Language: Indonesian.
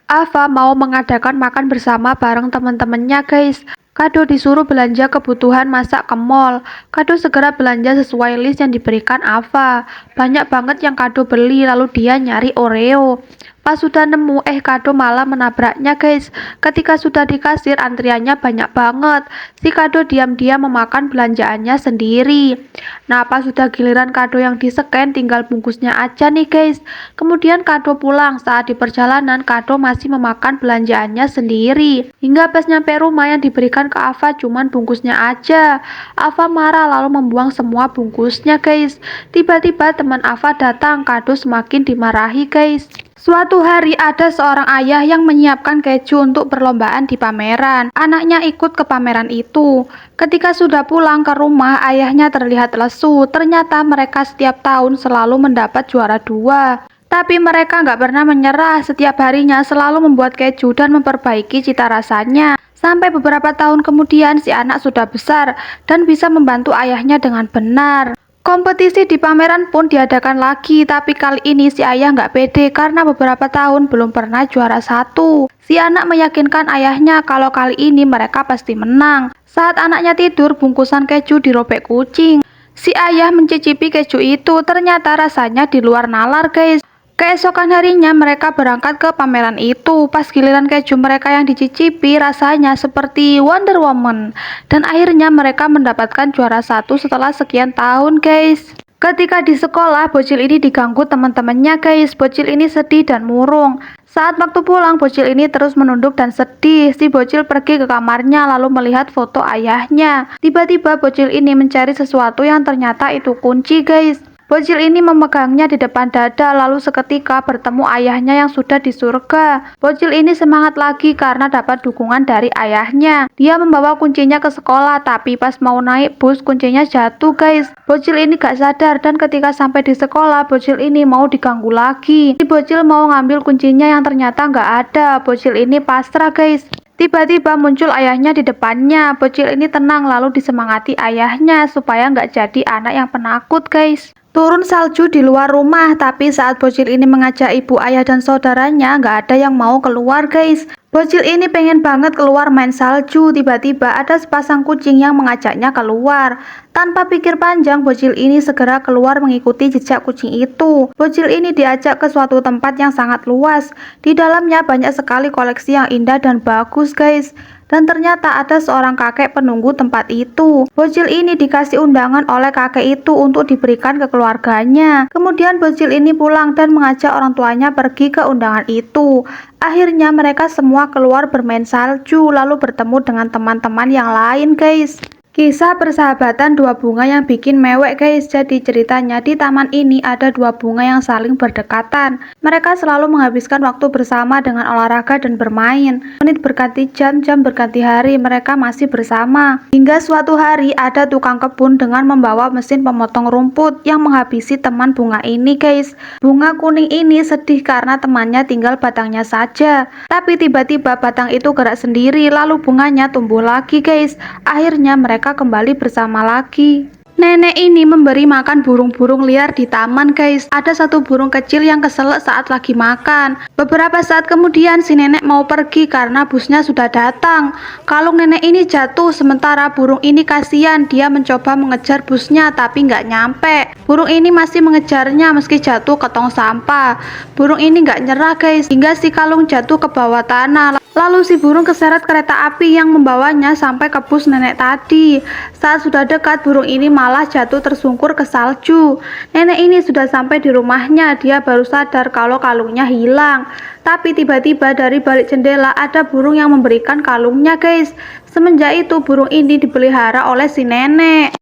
Ava mau mengadakan makan bersama bareng teman-temannya guys. Kado disuruh belanja kebutuhan masak ke mall. Kado segera belanja sesuai list yang diberikan Ava. Banyak banget yang Kado beli, lalu dia nyari Oreo. Pas sudah nemu, Kado malah menabraknya guys. Ketika sudah di kasir, antriannya banyak banget. Si Kado diam-diam memakan belanjaannya sendiri. Nah, pas sudah giliran Kado yang di-scan, tinggal bungkusnya aja nih guys. Kemudian Kado pulang. Saat di perjalanan, Kado masih memakan belanjaannya sendiri. Hingga pas nyampe rumah, yang diberikan ke Ava cuman bungkusnya aja. Ava marah lalu membuang semua bungkusnya guys. Tiba-tiba teman Ava datang, Kado semakin dimarahi guys. Suatu hari ada seorang ayah yang menyiapkan keju untuk perlombaan di pameran. Anaknya ikut ke pameran itu. Ketika sudah pulang ke rumah, ayahnya terlihat lesu. Ternyata mereka setiap tahun selalu mendapat juara 2. Tapi mereka nggak pernah menyerah. Setiap harinya selalu membuat keju dan memperbaiki cita rasanya. Sampai beberapa tahun kemudian si anak sudah besar dan bisa membantu ayahnya dengan benar. Kompetisi di pameran pun diadakan lagi, tapi kali ini si ayah nggak pede karena beberapa tahun belum pernah juara 1. Si anak meyakinkan ayahnya kalau kali ini mereka pasti menang. Saat anaknya tidur, bungkusan keju dirobek kucing. Si ayah mencicipi keju itu, ternyata rasanya di luar nalar guys. Keesokan harinya mereka berangkat ke pameran itu. Pas giliran keju mereka yang dicicipi, rasanya seperti Wonder Woman. Dan akhirnya mereka mendapatkan juara 1 setelah sekian tahun guys. Ketika di sekolah, bocil ini diganggu teman-temannya guys. Bocil ini sedih dan murung. Saat waktu pulang, bocil ini terus menunduk dan sedih. Si bocil pergi ke kamarnya lalu melihat foto ayahnya. Tiba-tiba bocil ini mencari sesuatu yang ternyata itu kunci guys. Bocil ini memegangnya di depan dada, lalu seketika bertemu ayahnya yang sudah di surga. Bocil ini semangat lagi karena dapat dukungan dari ayahnya. Dia membawa kuncinya ke sekolah, tapi pas mau naik bus kuncinya jatuh guys. Bocil ini gak sadar dan ketika sampai di sekolah, bocil ini mau diganggu lagi. Si bocil mau ngambil kuncinya yang ternyata gak ada. Bocil ini pasrah guys. Tiba-tiba muncul ayahnya di depannya. Bocil ini tenang lalu disemangati ayahnya supaya nggak jadi anak yang penakut guys. Turun salju di luar rumah, tapi saat bocil ini mengajak ibu, ayah, dan saudaranya, nggak ada yang mau keluar guys. Bocil ini pengen banget keluar main salju. Tiba-tiba ada sepasang kucing yang mengajaknya keluar. Tanpa pikir panjang, bocil ini segera keluar mengikuti jejak kucing itu. Bocil ini diajak ke suatu tempat yang sangat luas. Di dalamnya banyak sekali koleksi yang indah dan bagus guys. Dan ternyata ada seorang kakek penunggu tempat itu. Bocil ini dikasih undangan oleh kakek itu untuk diberikan ke keluarganya. Kemudian bocil ini pulang dan mengajak orang tuanya pergi ke undangan itu. Akhirnya mereka semua keluar bermain salju lalu bertemu dengan teman-teman yang lain guys. Kisah persahabatan dua bunga yang bikin mewek guys. Jadi ceritanya di taman ini ada dua bunga yang saling berdekatan. Mereka selalu menghabiskan waktu bersama dengan olahraga dan bermain. Menit berganti jam, jam berganti hari, mereka masih bersama. Hingga suatu hari ada tukang kebun dengan membawa mesin pemotong rumput yang menghabisi teman bunga ini guys. Bunga kuning ini sedih karena temannya tinggal batangnya saja. Tapi tiba-tiba batang itu gerak sendiri lalu bunganya tumbuh lagi guys. Akhirnya mereka kembali bersama lagi. Nenek ini memberi makan burung-burung liar di taman guys. Ada satu burung kecil yang keselak saat lagi makan. Beberapa saat kemudian si nenek mau pergi karena busnya sudah datang. Kalung nenek ini jatuh, sementara burung ini kasihan. Dia mencoba mengejar busnya tapi nggak nyampe. Burung ini masih mengejarnya meski jatuh ke tong sampah. Burung ini nggak nyerah guys, hingga si kalung jatuh ke bawah tanah. Lalu si burung keseret kereta api yang membawanya sampai ke bus nenek tadi. Saat sudah dekat, burung ini malah jatuh tersungkur ke salju. Nenek ini sudah sampai di rumahnya. Dia baru sadar kalau kalungnya hilang. Tapi tiba-tiba dari balik jendela ada burung yang memberikan kalungnya guys. Semenjak itu burung ini dipelihara oleh si nenek.